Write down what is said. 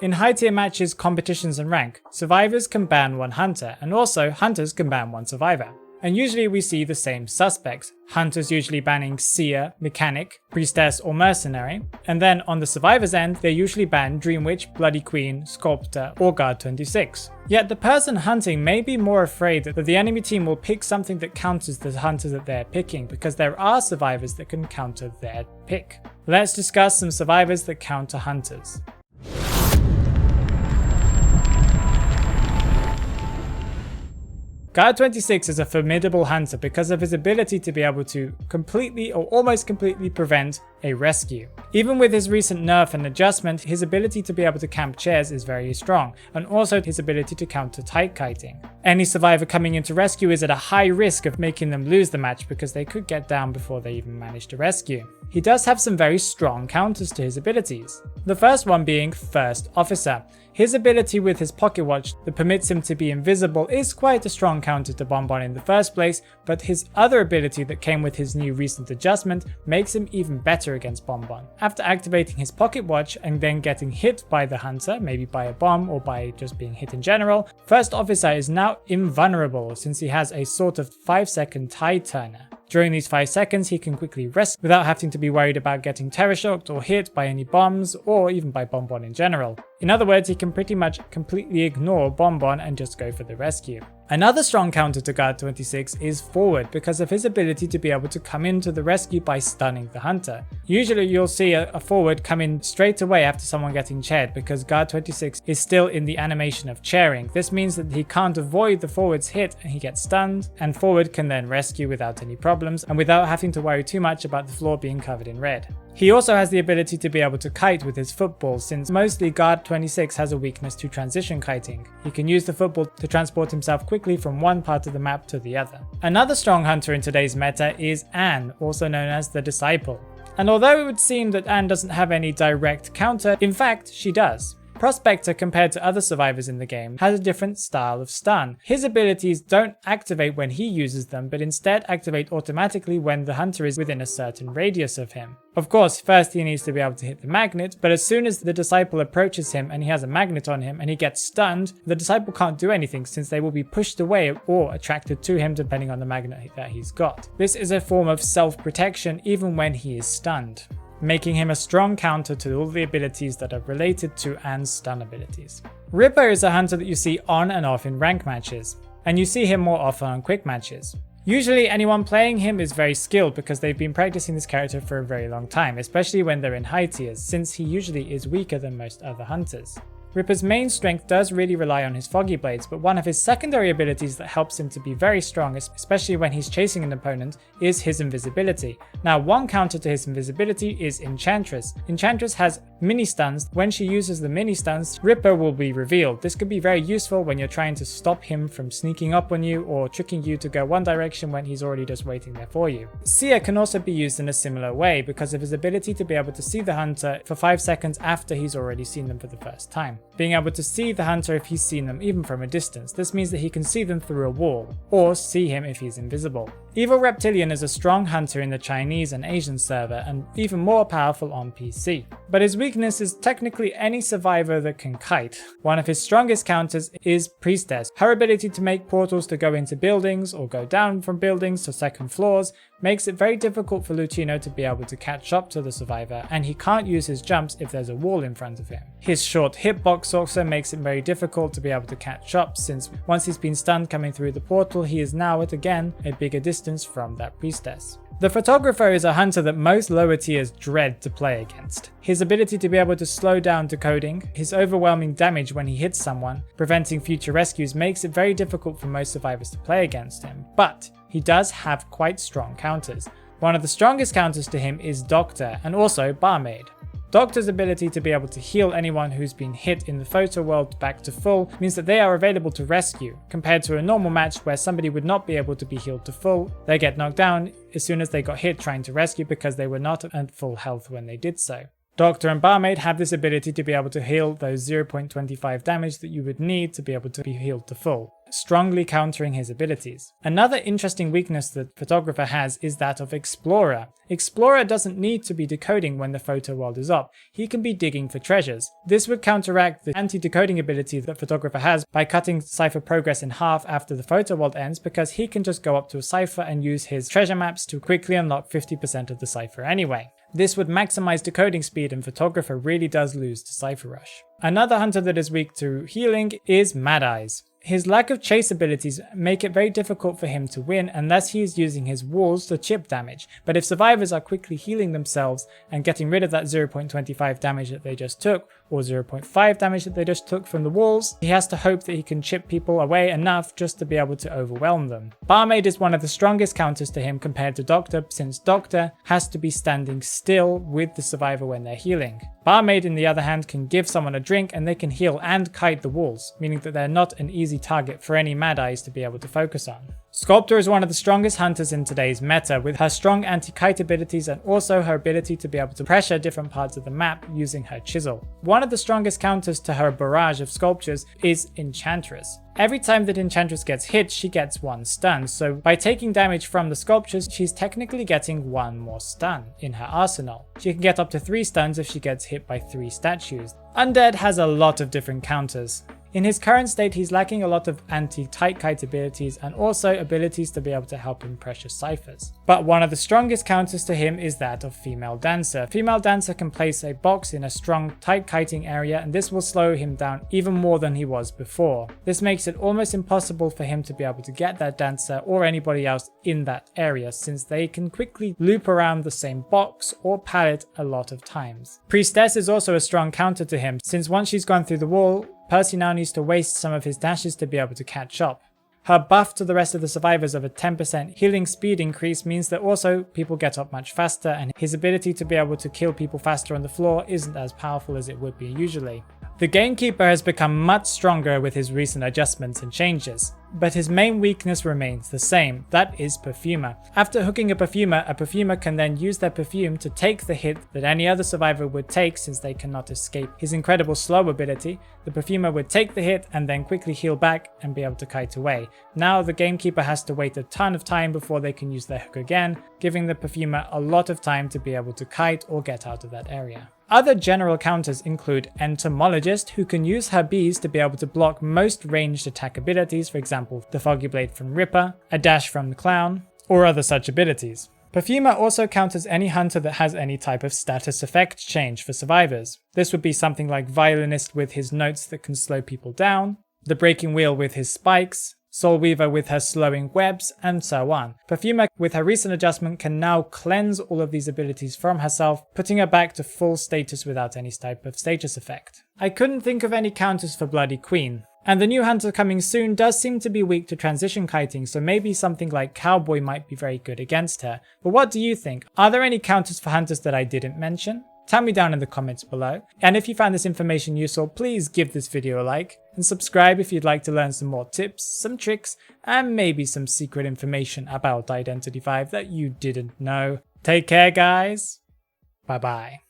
In high tier matches, competitions and rank, survivors can ban one hunter, and also hunters can ban one survivor. And usually we see the same suspects, hunters usually banning seer, mechanic, priestess or mercenary, and then on the survivors end they usually ban dream witch, bloody queen, sculptor or guard 26. Yet the person hunting may be more afraid that the enemy team will pick something that counters the hunter that they're picking, because there are survivors that can counter their pick. Let's discuss some survivors that counter hunters. Guard 26 is a formidable hunter because of his ability to be able to completely or almost completely prevent a rescue. Even with his recent nerf and adjustment, his ability to be able to camp chairs is very strong, and also his ability to counter tight kiting. Any survivor coming into rescue is at a high risk of making them lose the match because they could get down before they even manage to rescue. He does have some very strong counters to his abilities. The first one being First Officer. His ability with his pocket watch that permits him to be invisible is quite a strong counter to Bonbon in the first place, but his other ability that came with his new recent adjustment makes him even better against Bonbon. After activating his pocket watch and then getting hit by the hunter, maybe by a bomb or by just being hit in general, First Officer is now invulnerable since he has a sort of 5-second tide turner. During these 5 seconds, he can quickly rest without having to be worried about getting terror shocked or hit by any bombs or even by Bonbon in general. In other words, he can pretty much completely ignore Bonbon and just go for the rescue. Another strong counter to Guard 26 is Forward because of his ability to be able to come into the rescue by stunning the hunter. Usually you'll see a Forward come in straight away after someone getting chaired because Guard 26 is still in the animation of chairing. This means that he can't avoid the Forward's hit and he gets stunned, and Forward can then rescue without any problems and without having to worry too much about the floor being covered in red. He also has the ability to be able to kite with his football, since mostly Guard 26 has a weakness to transition kiting. He can use the football to transport himself quickly from one part of the map to the other. Another strong hunter in today's meta is Anne, also known as the Disciple. And although it would seem that Anne doesn't have any direct counter, in fact she does. Prospector, compared to other survivors in the game, has a different style of stun. His abilities don't activate when he uses them, but instead activate automatically when the hunter is within a certain radius of him. Of course, first he needs to be able to hit the magnet, but as soon as the Disciple approaches him and he has a magnet on him and he gets stunned, the Disciple can't do anything since they will be pushed away or attracted to him depending on the magnet that he's got. This is a form of self-protection even when he is stunned, making him a strong counter to all the abilities that are related to Anne's stun abilities. Ripper is a hunter that you see on and off in rank matches, and you see him more often on quick matches. Usually anyone playing him is very skilled because they've been practicing this character for a very long time, especially when they're in high tiers, since he usually is weaker than most other hunters. Ripper's main strength does really rely on his foggy blades, but one of his secondary abilities that helps him to be very strong, especially when he's chasing an opponent, is his invisibility. Now, one counter to his invisibility is Enchantress. Enchantress has mini stuns. When she uses the mini stuns, Ripper will be revealed. This could be very useful when you're trying to stop him from sneaking up on you or tricking you to go one direction when he's already just waiting there for you. Seer can also be used in a similar way because of his ability to be able to see the hunter for 5 seconds after he's already seen them for the first time. Being able to see the hunter if he's seen them even from a distance. This means that he can see them through a wall, or see him if he's invisible. Evil Reptilian is a strong hunter in the Chinese and Asian server, and even more powerful on PC. But his weakness is technically any survivor that can kite. One of his strongest counters is Priestess. Her ability to make portals to go into buildings or go down from buildings to second floors makes it very difficult for Lucino to be able to catch up to the survivor, and he can't use his jumps if there's a wall in front of him. His short hitbox also makes it very difficult to be able to catch up, since once he's been stunned coming through the portal, he is now at again a bigger distance from that priestess. The Photographer is a hunter that most lower tiers dread to play against. His ability to be able to slow down decoding, his overwhelming damage when he hits someone, preventing future rescues makes it very difficult for most survivors to play against him, but he does have quite strong counters. One of the strongest counters to him is Doctor and also Barmaid. Doctor's ability to be able to heal anyone who's been hit in the photo world back to full means that they are available to rescue, compared to a normal match where somebody would not be able to be healed to full. They get knocked down as soon as they got hit trying to rescue because they were not at full health when they did so. Doctor and Barmaid have this ability to be able to heal those 0.25 damage that you would need to be able to be healed to full. strongly countering his abilities. Another interesting weakness that Photographer has is that of Explorer. Explorer doesn't need to be decoding when the photo world is up, he can be digging for treasures. This would counteract the anti-decoding ability that Photographer has by cutting cipher progress in half after the photo world ends, because he can just go up to a cipher and use his treasure maps to quickly unlock 50% of the cipher anyway. This would maximize decoding speed, and Photographer really does lose to Cipher Rush. Another hunter that is weak to healing is Mad Eyes. His lack of chase abilities make it very difficult for him to win unless he is using his walls to chip damage, but if survivors are quickly healing themselves and getting rid of that 0.25 damage that they just took, or 0.5 damage that they just took from the walls, he has to hope that he can chip people away enough just to be able to overwhelm them. Barmaid is one of the strongest counters to him compared to Doctor, since Doctor has to be standing still with the survivor when they're healing. Barmaid, on the other hand, can give someone a drink and they can heal and kite the walls, meaning that they're not an easy target for any Mad Eyes to be able to focus on. Sculptor is one of the strongest hunters in today's meta, with her strong anti-kite abilities and also her ability to be able to pressure different parts of the map using her chisel. One of the strongest counters to her barrage of sculptures is Enchantress. Every time that Enchantress gets hit, she gets 1 stun, so by taking damage from the sculptures, she's technically getting 1 more stun in her arsenal. She can get up to 3 stuns if she gets hit by 3 statues. Undead has a lot of different counters. In his current state, he's lacking a lot of anti-tight kite abilities and also abilities to be able to help him pressure ciphers. But one of the strongest counters to him is that of Female Dancer. Female Dancer can place a box in a strong tight kiting area, and this will slow him down even more than he was before. This makes it almost impossible for him to be able to get that dancer or anybody else in that area, since they can quickly loop around the same box or pallet a lot of times. Priestess is also a strong counter to him, since once she's gone through the wall, Percy now needs to waste some of his dashes to be able to catch up. Her buff to the rest of the survivors of a 10% healing speed increase means that also people get up much faster, and his ability to be able to kill people faster on the floor isn't as powerful as it would be usually. The Gamekeeper has become much stronger with his recent adjustments and changes, but his main weakness remains the same, that is Perfumer. After hooking a Perfumer can then use their perfume to take the hit that any other survivor would take, since they cannot escape his incredible slow ability. The Perfumer would take the hit and then quickly heal back and be able to kite away. Now the Gamekeeper has to wait a ton of time before they can use their hook again, giving the Perfumer a lot of time to be able to kite or get out of that area. Other general counters include Entomologist, who can use her bees to be able to block most ranged attack abilities, for example the Foggy Blade from Ripper, a dash from the Clown, or other such abilities. Perfumer also counters any hunter that has any type of status effect change for survivors. This would be something like Violinist with his notes that can slow people down, the Breaking Wheel with his spikes, Soulweaver with her slowing webs, and so on. Perfumer, with her recent adjustment, can now cleanse all of these abilities from herself, putting her back to full status without any type of status effect. I couldn't think of any counters for Bloody Queen. And the new hunter coming soon does seem to be weak to transition kiting, so maybe something like Cowboy might be very good against her. But what do you think? Are there any counters for hunters that I didn't mention? Tell me down in the comments below. And if you found this information useful, please give this video a like and subscribe if you'd like to learn some more tips, some tricks, and maybe some secret information about Identity V that you didn't know. Take care, guys. Bye bye.